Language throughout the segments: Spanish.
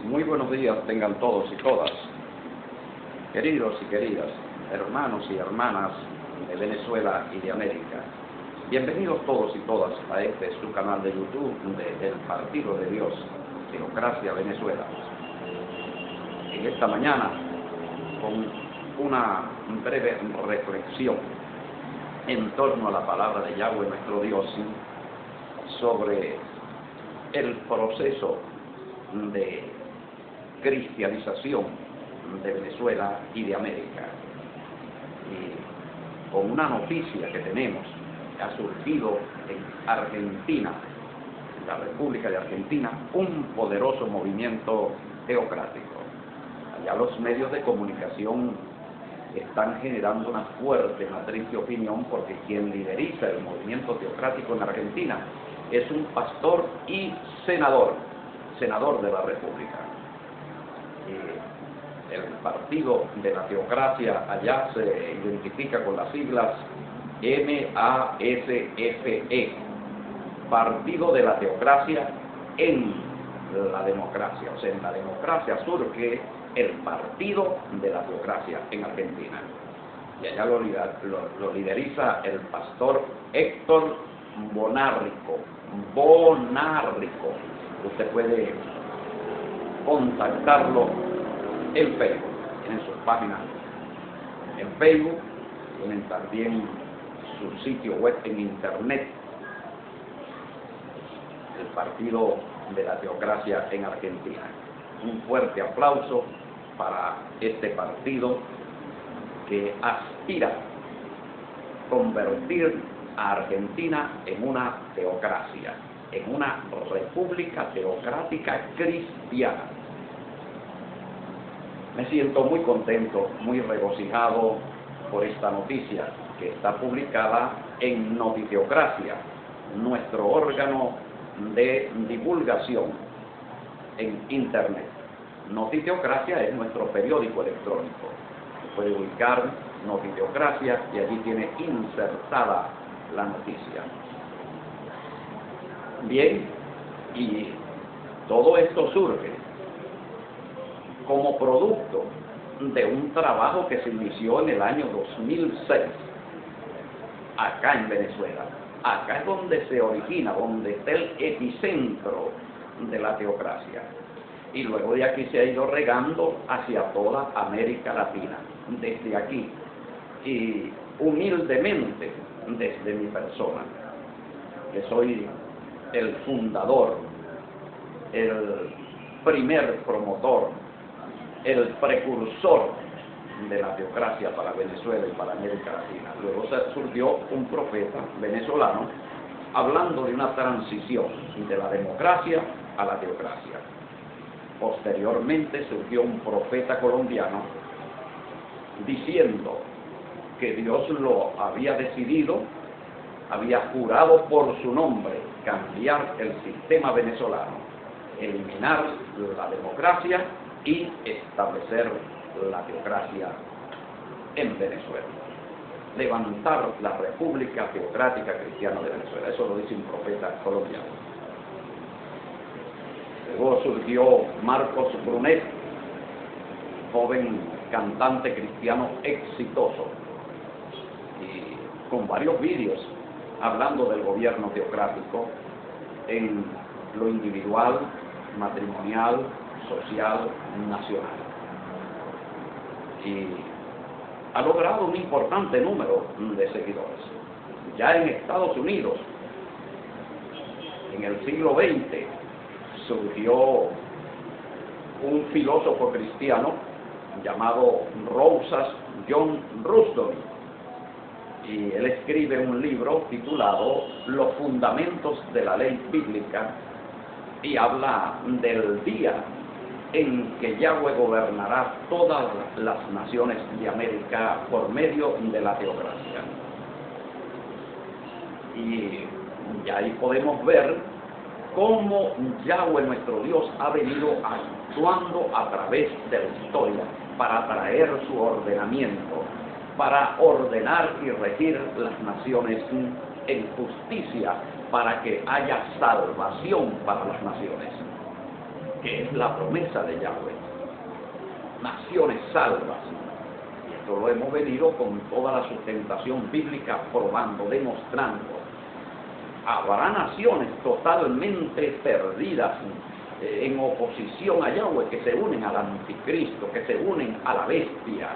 Muy buenos días tengan todos y todas, queridos y queridas, hermanos y hermanas de Venezuela y de América. Bienvenidos todos y todas a este su canal de YouTube del Partido de Dios, Teocracia Venezuela. En esta mañana, con una breve reflexión en torno a la palabra de Yahweh nuestro Dios sobre el proceso de cristianización de Venezuela y de América. Y con una noticia que tenemos, que ha surgido en Argentina, en la República de Argentina, un poderoso movimiento teocrático. Allá los medios de comunicación están generando una fuerte matriz de opinión porque quien lideriza el movimiento teocrático en Argentina es un pastor y senador de la República. El partido de la teocracia allá se identifica con las siglas MASFE, Partido de la Teocracia en la Democracia. O sea, en la democracia surge el Partido de la Teocracia en Argentina. Y allá lo lideriza el pastor Héctor Bonárrico. Usted puede contactarlo en Facebook, tienen sus páginas en Facebook, tienen también su sitio web en internet, el Partido de la Teocracia en Argentina. Un fuerte aplauso para este partido que aspira a convertir a Argentina en una teocracia, en una república teocrática cristiana. Me siento muy contento, muy regocijado por esta noticia que está publicada en Notiteocracia, nuestro órgano de divulgación en internet. Notiteocracia es nuestro periódico electrónico. Se puede ubicar Notiteocracia y allí tiene insertada la noticia. Bien, y todo esto surge como producto de un trabajo que se inició en el año 2006 acá en Venezuela. Acá es donde se origina, donde está el epicentro de la teocracia. Y luego de aquí se ha ido regando hacia toda América Latina, desde aquí. Y humildemente, desde mi persona, que soy el fundador, el primer promotor, el precursor de la teocracia para Venezuela y para América Latina. Luego surgió un profeta venezolano hablando de una transición de la democracia a la teocracia. Posteriormente surgió un profeta colombiano diciendo que Dios lo había decidido, había jurado por su nombre cambiar el sistema venezolano, eliminar la democracia y establecer la teocracia en Venezuela. Levantar la República Teocrática Cristiana de Venezuela. Eso lo dice un profeta colombiano. Luego surgió Marcos Brunet, joven cantante cristiano exitoso, y con varios vídeos hablando del gobierno teocrático en lo individual, matrimonial, social, nacional. Y ha logrado un importante número de seguidores. Ya en Estados Unidos, en el siglo XX, surgió un filósofo cristiano llamado Rousas John Ruston, y él escribe un libro titulado Los Fundamentos de la Ley Bíblica, y habla del día en que Yahweh gobernará todas las naciones de América por medio de la teocracia. Y ahí podemos ver cómo Yahweh nuestro Dios ha venido actuando a través de la historia para traer su ordenamiento, para ordenar y regir las naciones en justicia, para que haya salvación para las naciones. que es la promesa de Yahweh. Naciones salvas. Y esto lo hemos venido con toda la sustentación bíblica probando, demostrando. Habrá naciones totalmente perdidas en oposición a Yahweh, que se unen al anticristo, que se unen a la bestia.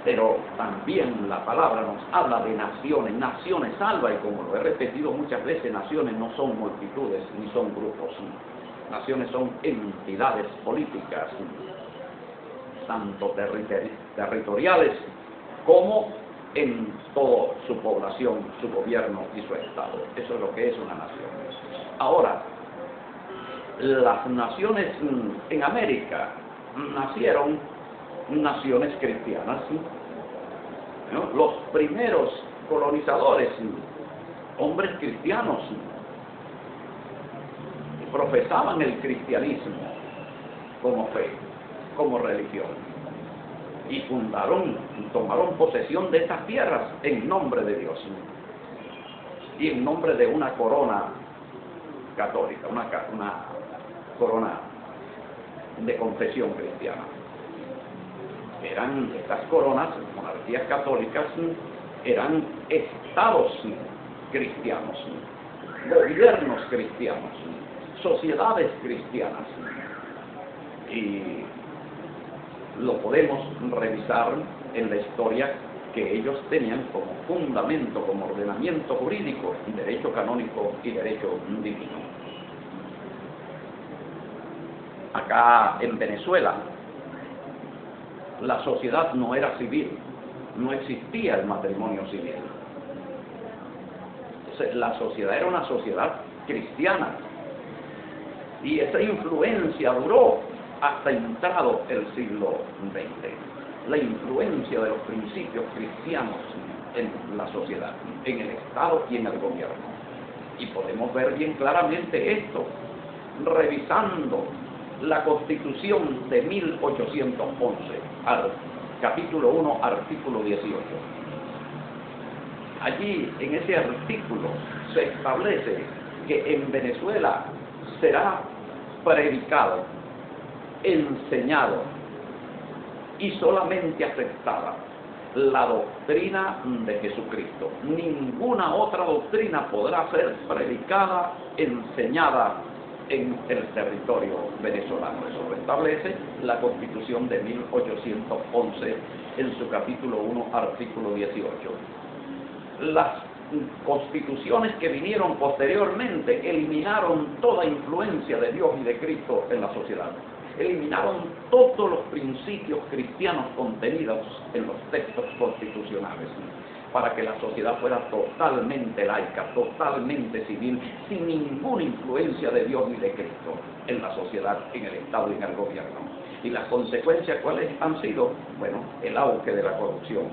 Pero también la palabra nos habla de naciones, naciones salvas, y como lo he repetido muchas veces, naciones no son multitudes ni son grupos. Naciones son entidades políticas, tanto territoriales como en toda su población, su gobierno y su estado. Eso es lo que es una nación. Ahora, las naciones en América nacieron naciones cristianas, ¿no? Los primeros colonizadores, hombres cristianos, profesaban el cristianismo como fe, como religión, y tomaron posesión de estas tierras en nombre de Dios y en nombre de una corona católica, una corona de confesión cristiana. Eran estas coronas, monarquías católicas, eran estados cristianos, gobiernos cristianos, sociedades cristianas, y lo podemos revisar en la historia que ellos tenían como fundamento, como ordenamiento jurídico, derecho canónico y derecho divino. Acá en Venezuela, la sociedad no era civil, no existía el matrimonio civil. La sociedad era una sociedad cristiana, y esa influencia duró hasta entrado el siglo XX. La influencia de los principios cristianos en la sociedad, en el Estado y en el gobierno. Y podemos ver bien claramente esto, revisando la Constitución de 1811, al capítulo 1, artículo 18. Allí, en ese artículo, se establece que en Venezuela será predicado, enseñado y solamente aceptada la doctrina de Jesucristo. Ninguna otra doctrina podrá ser predicada, enseñada en el territorio venezolano. Eso lo establece la Constitución de 1811 en su capítulo 1, artículo 18. Las constituciones que vinieron posteriormente eliminaron toda influencia de Dios y de Cristo en la sociedad. Eliminaron todos los principios cristianos contenidos en los textos constitucionales, para que la sociedad fuera totalmente laica, totalmente civil, sin ninguna influencia de Dios ni de Cristo en la sociedad, en el Estado y en el gobierno. Y las consecuencias, ¿cuáles han sido? Bueno, el auge de la corrupción,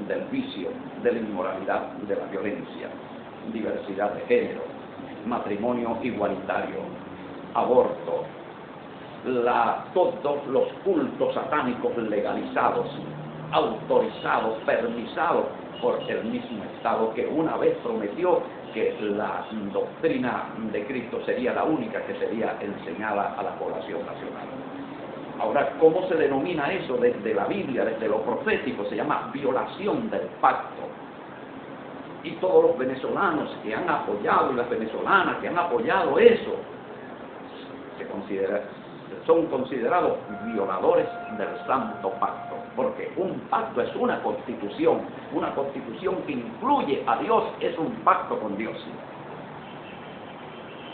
del vicio, de la inmoralidad, de la violencia, diversidad de género, matrimonio igualitario, aborto, todos los cultos satánicos legalizados, autorizados, permisados por el mismo Estado, que una vez prometió que la doctrina de Cristo sería la única que sería enseñada a la población nacional. Ahora, ¿cómo se denomina eso desde la Biblia, desde lo profético? Se llama violación del pacto. Y todos los venezolanos que han apoyado, y las venezolanas que han apoyado eso, son considerados violadores del Santo Pacto, porque un pacto es una constitución que incluye a Dios, es un pacto con Dios.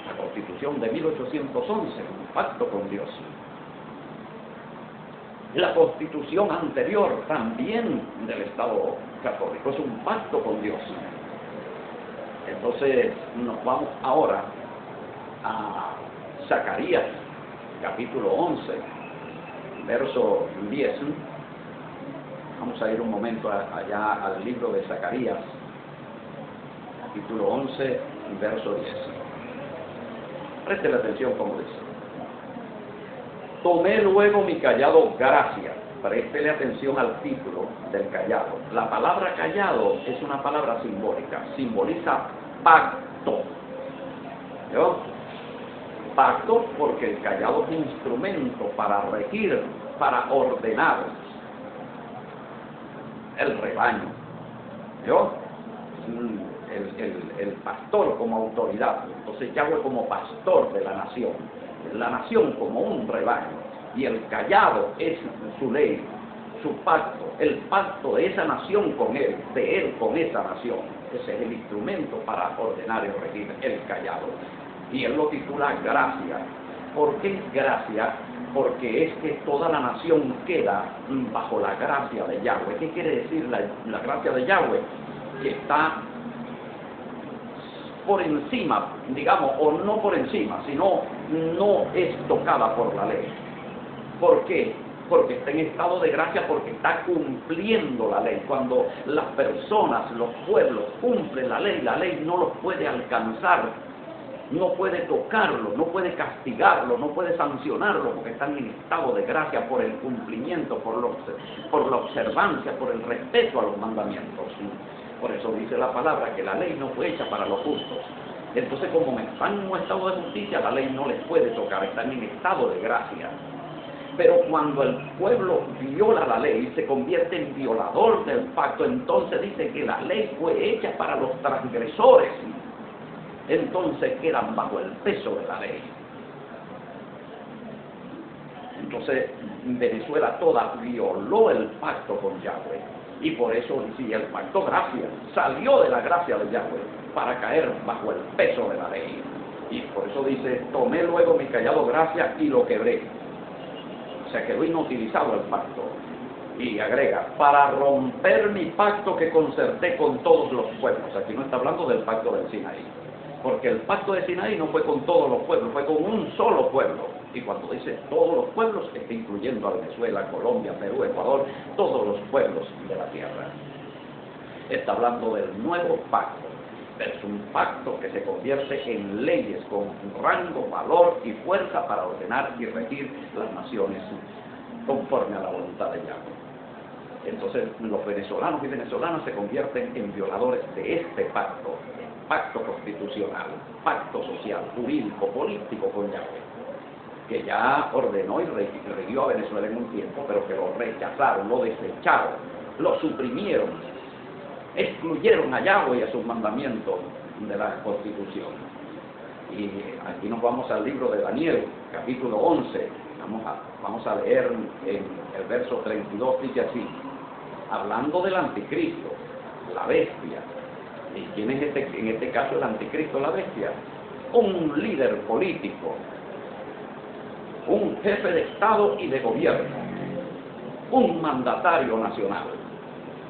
La Constitución de 1811 es un pacto con Dios. La Constitución anterior también del Estado católico es un pacto con Dios. Entonces nos vamos ahora a Zacarías, capítulo 11, verso 10. Vamos a ir un momento allá al libro de Zacarías, capítulo 11, verso 10. Presten atención como dice. Tomé luego mi cayado gracia. Préstele atención al título del cayado. La palabra cayado es una palabra simbólica, simboliza pacto. ¿Yo? Pacto porque el cayado es un instrumento para regir, para ordenar el rebaño. ¿Yo? El pastor como autoridad. Entonces Yahweh como pastor de la nación como un rebaño, y el cayado es su ley, su pacto, el pacto de esa nación con él, de él con esa nación. Ese es el instrumento para ordenar y regir el cayado. Y él lo titula gracia. ¿Por qué gracia? Porque es que toda la nación queda bajo la gracia de Yahweh. ¿Qué quiere decir la gracia de Yahweh? Que está por encima, digamos, o no por encima, sino no es tocada por la ley. ¿Por qué? Porque está en estado de gracia, porque está cumpliendo la ley. Cuando las personas, los pueblos cumplen la ley no los puede alcanzar, no puede tocarlo, no puede castigarlo, no puede sancionarlo, porque están en estado de gracia por el cumplimiento, por la observancia, por el respeto a los mandamientos. Por eso dice la palabra que la ley no fue hecha para los justos. Entonces, como están en un estado de justicia, la ley no les puede tocar, están en estado de gracia. Pero cuando el pueblo viola la ley, se convierte en violador del pacto, entonces dice que la ley fue hecha para los transgresores. Entonces quedan bajo el peso de la ley. Entonces Venezuela toda violó el pacto con Yahweh, y por eso decía el pacto gracia, salió de la gracia de Yahweh para caer bajo el peso de la ley. Y por eso dice, tomé luego mi cayado gracia y lo quebré. O sea, quedó inutilizado el pacto. Y agrega, para romper mi pacto que concerté con todos los pueblos. Aquí no está hablando del pacto del Sinaí, porque el pacto de Sinaí no fue con todos los pueblos, fue con un solo pueblo. Y cuando dice todos los pueblos, está incluyendo a Venezuela, Colombia, Perú, Ecuador, todos los pueblos de la tierra. Está hablando del nuevo pacto. Es un pacto que se convierte en leyes con rango, valor y fuerza para ordenar y regir las naciones conforme a la voluntad de Yahweh. Entonces los venezolanos y venezolanas se convierten en violadores de este pacto, pacto constitucional, pacto social, jurídico, político con Yahweh, que ya ordenó y regió a Venezuela en un tiempo, pero que lo rechazaron, lo desecharon, lo suprimieron, excluyeron a Yahweh y a sus mandamientos de la Constitución. Y aquí nos vamos al libro de Daniel, capítulo 11, vamos a leer en el verso 32, dice así, hablando del anticristo, la bestia. ¿Y quién es en este caso el anticristo, la bestia? Un líder político, un jefe de Estado y de gobierno, un mandatario nacional.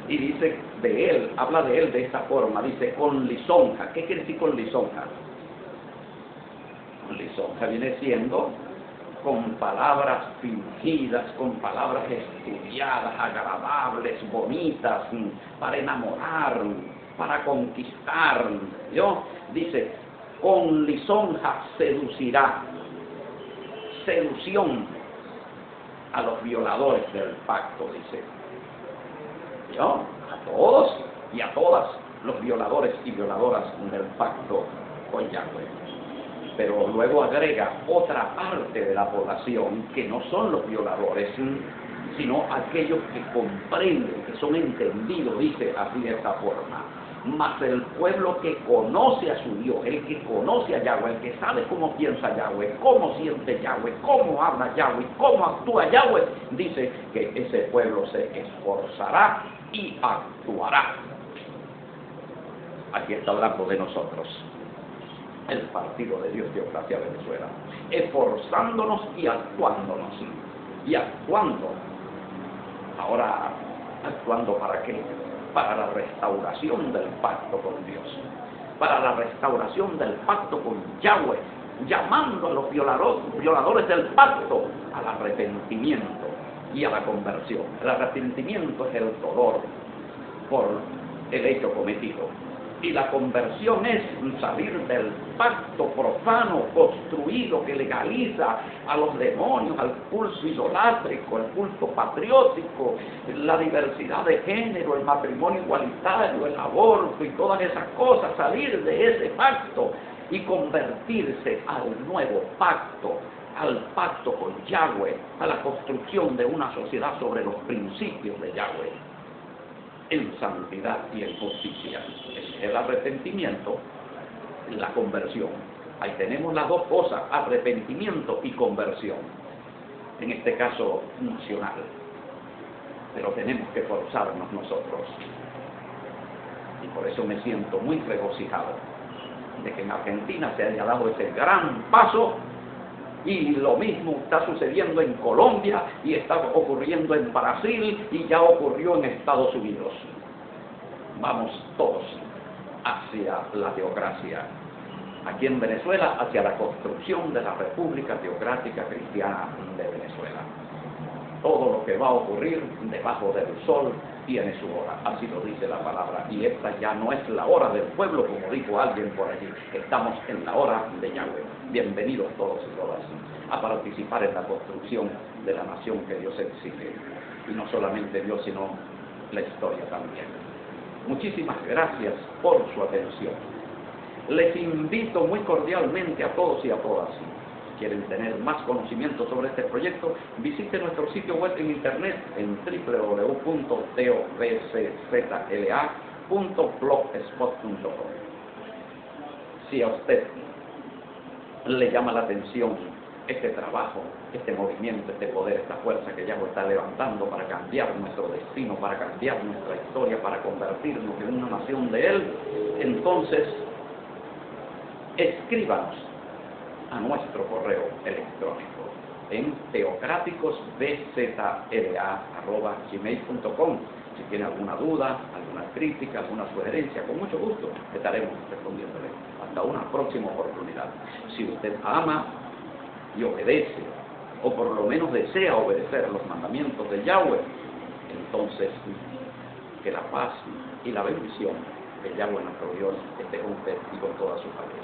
Y dice de él, habla de él de esta forma, dice con lisonja. ¿Qué quiere decir con lisonja? Con lisonja viene siendo con palabras fingidas, con palabras estudiadas, agradables, bonitas, para enamorar, para conquistar. ¿Yo? Dice, con lisonja seducirá. Seducción a los violadores del pacto, dice. ¿Yo? A todos y a todas los violadores y violadoras del pacto con Yahweh. Pero luego agrega otra parte de la población que no son los violadores, sino aquellos que comprenden, que son entendidos, dice así de esta forma. Mas el pueblo que conoce a su Dios, el que conoce a Yahweh, el que sabe cómo piensa Yahweh, cómo siente Yahweh, cómo habla Yahweh, cómo actúa Yahweh, dice que ese pueblo se esforzará y actuará. Aquí está hablando de nosotros, el partido de Dios Teocracia Venezuela, esforzándonos y actuándonos, y actuando. Ahora, ¿actuando para qué? Para la restauración del pacto con Dios, para la restauración del pacto con Yahweh, llamando a los violadores del pacto al arrepentimiento y a la conversión. El arrepentimiento es el dolor por el hecho cometido, y la conversión es salir del pacto profano construido que legaliza a los demonios, al culto idolátrico, el culto patriótico, la diversidad de género, el matrimonio igualitario, el aborto y todas esas cosas. Salir de ese pacto y convertirse al nuevo pacto, al pacto con Yahweh, a la construcción de una sociedad sobre los principios de Yahweh, en santidad y en justicia. El arrepentimiento, la conversión. Ahí tenemos las dos cosas, arrepentimiento y conversión. En este caso, funcional. Pero tenemos que forzarnos nosotros. Y por eso me siento muy regocijado de que en Argentina se haya dado ese gran paso, y lo mismo está sucediendo en Colombia y está ocurriendo en Brasil y ya ocurrió en Estados Unidos. Vamos todos hacia la teocracia. Aquí en Venezuela, hacia la construcción de la República Teocrática Cristiana de Venezuela. Todo lo que va a ocurrir debajo del sol tiene su hora, así lo dice la palabra, y esta ya no es la hora del pueblo, como dijo alguien por allí, estamos en la hora de Yahweh. Bienvenidos todos y todas a participar en la construcción de la nación que Dios exige, y no solamente Dios, sino la historia también. Muchísimas gracias por su atención. Les invito muy cordialmente a todos y a todas, quieren tener más conocimiento sobre este proyecto, visite nuestro sitio web en internet en www.tovczla.blogspot.com. Si a usted le llama la atención este trabajo, este movimiento, este poder, esta fuerza que Yahweh está levantando para cambiar nuestro destino, para cambiar nuestra historia, para convertirnos en una nación de Él, entonces escríbanos a nuestro correo electrónico en teocráticosbzla@gmail.com. Si tiene alguna duda, alguna crítica, alguna sugerencia, con mucho gusto estaremos respondiéndole. Hasta una próxima oportunidad. Si usted ama y obedece, o por lo menos desea obedecer los mandamientos de Yahweh, entonces que la paz y la bendición de Yahweh nuestro Dios esté con usted y con toda su familia.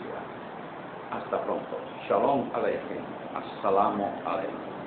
Hasta pronto. Shalom Aleichem. Assalamu alaikum.